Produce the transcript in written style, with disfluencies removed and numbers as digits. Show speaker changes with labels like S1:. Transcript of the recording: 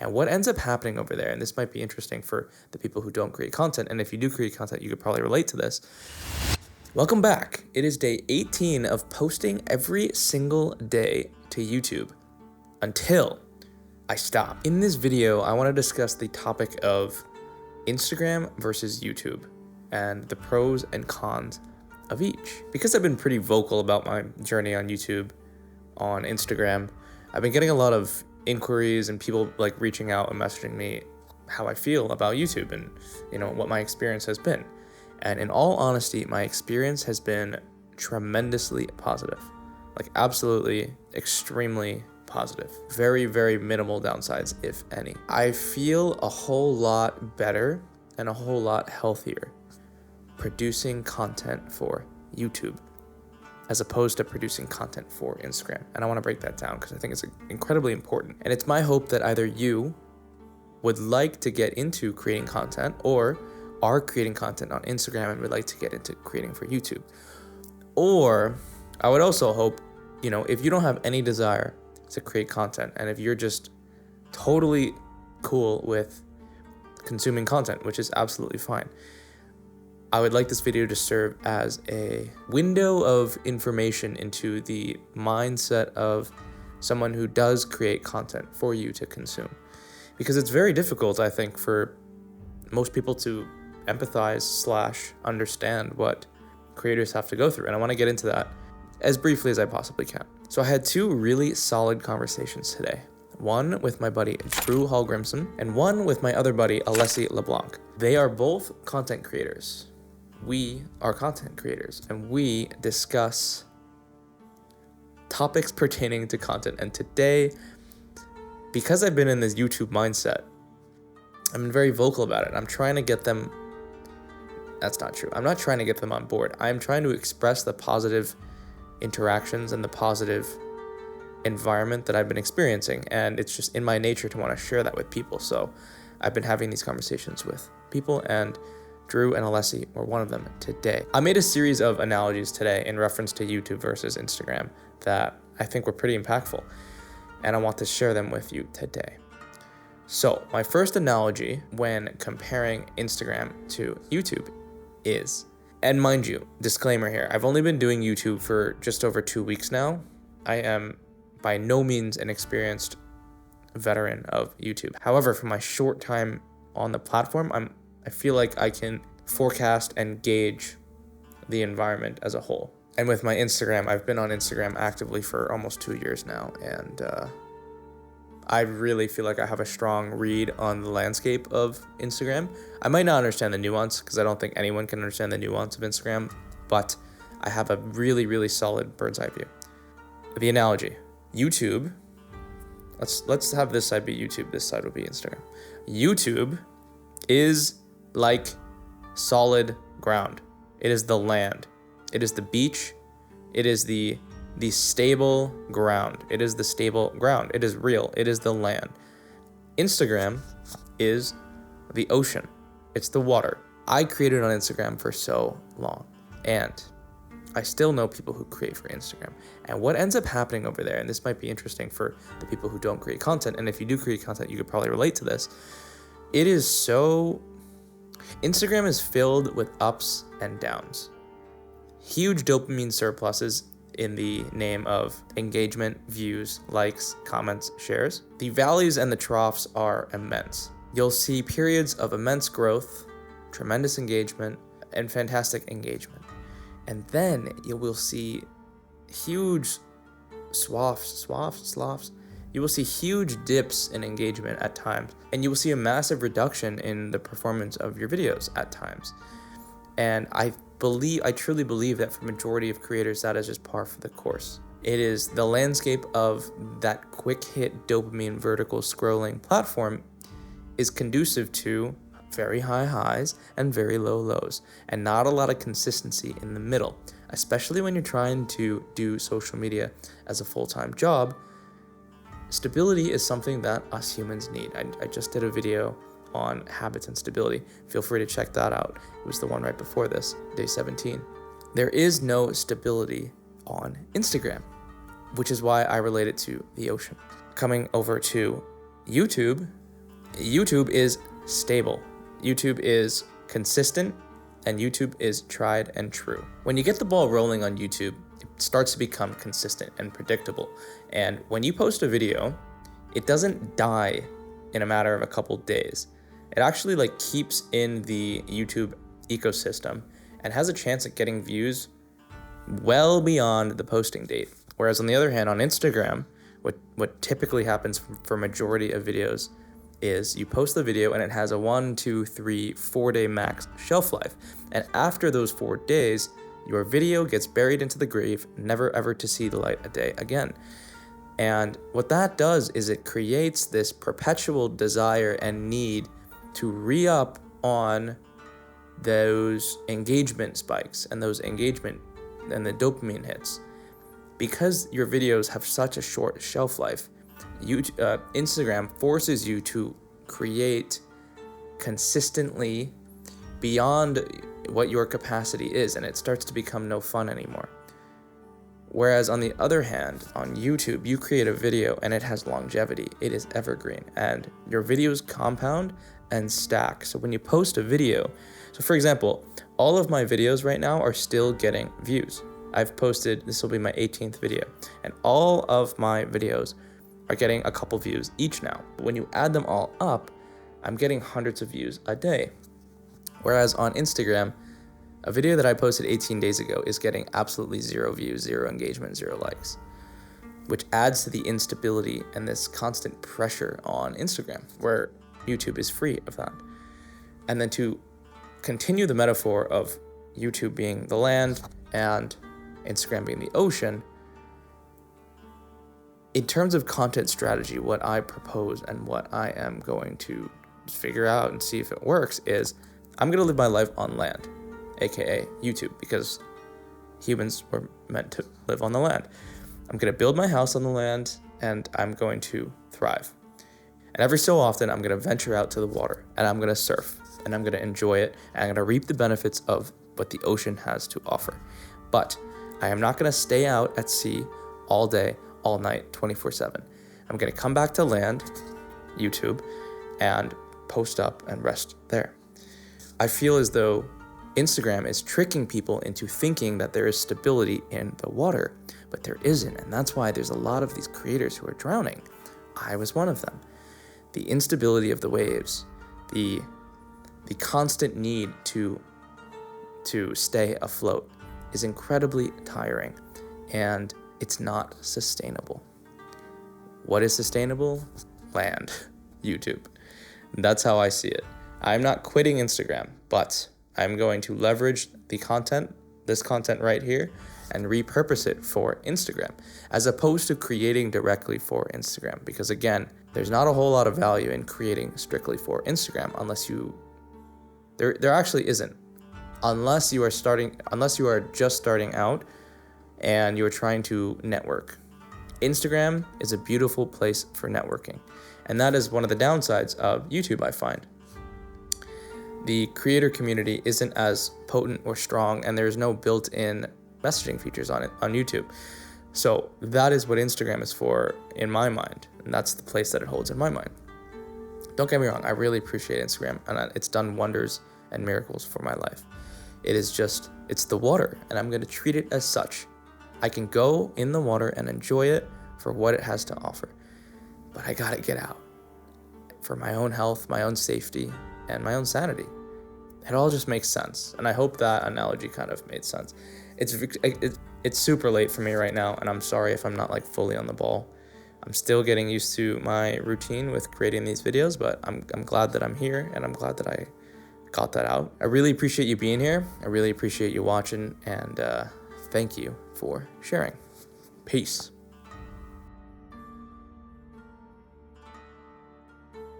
S1: And what ends up happening over there, and this might be interesting for the people who don't create content, and if you do create content, you could probably relate to this. Welcome back. It is day 18 of posting every single day to YouTube until I stop. In this video, I want to discuss the topic of Instagram versus YouTube and the pros and cons of each. Because I've been pretty vocal about my journey on YouTube, on Instagram, I've been getting a lot of inquiries and people like reaching out and messaging me how I feel about YouTube and what my experience has been. And in all honesty, my experience has been tremendously positive. Like absolutely extremely positive. Very, very minimal downsides, if any. I feel a whole lot better and a whole lot healthier producing content for YouTube as opposed to producing content for Instagram. And I want to break that down because I think it's incredibly important. And it's my hope that either you would like to get into creating content or are creating content on Instagram and would like to get into creating for YouTube. Or I would also hope, if you don't have any desire to create content and if you're just totally cool with consuming content, which is absolutely fine, I would like this video to serve as a window of information into the mindset of someone who does create content for you to consume. Because it's very difficult, I think, for most people to empathize / understand what creators have to go through. And I want to get into that as briefly as I possibly can. So I had two really solid conversations today. One with my buddy Drew Hallgrimson and one with my other buddy Alessi LeBlanc. They are both content creators. We are content creators and we discuss topics pertaining to content. And today, because I've been in this YouTube mindset, I've been very vocal about it. I'm trying to get them, that's not true. I'm not trying to get them on board. I'm trying to express the positive interactions and the positive environment that I've been experiencing. And it's just in my nature to want to share that with people. So I've been having these conversations with people, and Drew and Alessi were one of them today. I made a series of analogies today in reference to YouTube versus Instagram that I think were pretty impactful, and I want to share them with you today. So my first analogy when comparing Instagram to YouTube is, and mind you, disclaimer here, I've only been doing YouTube for just over 2 weeks now. I am by no means an experienced veteran of YouTube. However, for my short time on the platform, I feel like I can forecast and gauge the environment as a whole. And with my Instagram, I've been on Instagram actively for almost 2 years now, and I really feel like I have a strong read on the landscape of Instagram. I might not understand the nuance because I don't think anyone can understand the nuance of Instagram, but I have a really, really solid bird's eye view. The analogy, YouTube, let's have this side be YouTube, this side will be Instagram. YouTube is like solid ground. It is the land. It is the beach. It is the stable ground. It is the stable ground. It is real. It is the land. Instagram is the ocean. It's the water. I created on Instagram for so long, and I still know people who create for Instagram. And what ends up happening over there, and this might be interesting for the people who don't create content, and if you do create content, you could probably relate to this. Instagram is filled with ups and downs. Huge dopamine surpluses in the name of engagement, views, likes, comments, shares. The valleys and the troughs are immense. You'll see periods of immense growth, tremendous engagement, and fantastic engagement. And then you will see huge you will see huge dips in engagement at times, and you will see a massive reduction in the performance of your videos at times. And I truly believe that for majority of creators, that is just par for the course. It is the landscape of that quick hit dopamine vertical scrolling platform is conducive to very high highs and very low lows, and not a lot of consistency in the middle, especially when you're trying to do social media as a full-time job. Stability is something that us humans need. I just did a video on habits and stability. Feel free to check that out. It was the one right before this, day 17. There is no stability on Instagram, which is why I relate it to the ocean. Coming over to YouTube, YouTube is stable. YouTube is consistent, and YouTube is tried and true. When you get the ball rolling on YouTube, it starts to become consistent and predictable. And when you post a video, it doesn't die in a matter of a couple days. It actually like keeps in the YouTube ecosystem and has a chance at getting views well beyond the posting date. Whereas on the other hand, on Instagram, what typically happens for majority of videos is you post the video and it has a 1, 2, 3, 4 day max shelf life. And after those 4 days, your video gets buried into the grave, never ever to see the light of day again. And what that does is it creates this perpetual desire and need to re-up on those engagement spikes and those engagement and the dopamine hits. Because your videos have such a short shelf life, Instagram forces you to create consistently beyond what your capacity is, and it starts to become no fun anymore. Whereas on the other hand, on YouTube, you create a video and it has longevity. It is evergreen, and your videos compound and stack. So when you post a video, so for example, all of my videos right now are still getting views. I've posted, this will be my 18th video, and all of my videos are getting a couple views each now. When you add them all up, I'm getting hundreds of views a day. Whereas on Instagram, a video that I posted 18 days ago is getting absolutely 0 views, 0 engagement, 0 likes, which adds to the instability and this constant pressure on Instagram, where YouTube is free of that. And then to continue the metaphor of YouTube being the land and Instagram being the ocean, in terms of content strategy, what I propose and what I am going to figure out and see if it works is I'm going to live my life on land, aka YouTube, because humans were meant to live on the land. I'm going to build my house on the land and I'm going to thrive. And every so often, I'm going to venture out to the water and I'm going to surf and I'm going to enjoy it and I'm going to reap the benefits of what the ocean has to offer. But I am not going to stay out at sea all day, all night, 24/7. I'm going to come back to land, YouTube, and post up and rest there. I feel as though Instagram is tricking people into thinking that there is stability in the water, but there isn't. And that's why there's a lot of these creators who are drowning. I was one of them. The instability of the waves, the constant need to stay afloat is incredibly tiring, and it's not sustainable. What is sustainable? Land, YouTube. That's how I see it. I'm not quitting Instagram, but I'm going to leverage this content right here, and repurpose it for Instagram, as opposed to creating directly for Instagram. Because again, there's not a whole lot of value in creating strictly for Instagram there actually isn't. Unless you are just starting out and you're trying to network. Instagram is a beautiful place for networking. And that is one of the downsides of YouTube, I find. The creator community isn't as potent or strong, and there's no built-in messaging features on YouTube. So that is what Instagram is for in my mind, and that's the place that it holds in my mind. Don't get me wrong, I really appreciate Instagram, and it's done wonders and miracles for my life. It's the water, and I'm going to treat it as such. I can go in the water and enjoy it for what it has to offer, but I gotta get out for my own health, my own safety, and my own sanity. It all just makes sense, and I hope that analogy kind of made sense. It's super late for me right now, and I'm sorry if I'm not like fully on the ball. I'm still getting used to my routine with creating these videos, but I'm glad that I'm here, and I'm glad that I got that out. I really appreciate you being here. I really appreciate you watching, and thank you for sharing. Peace.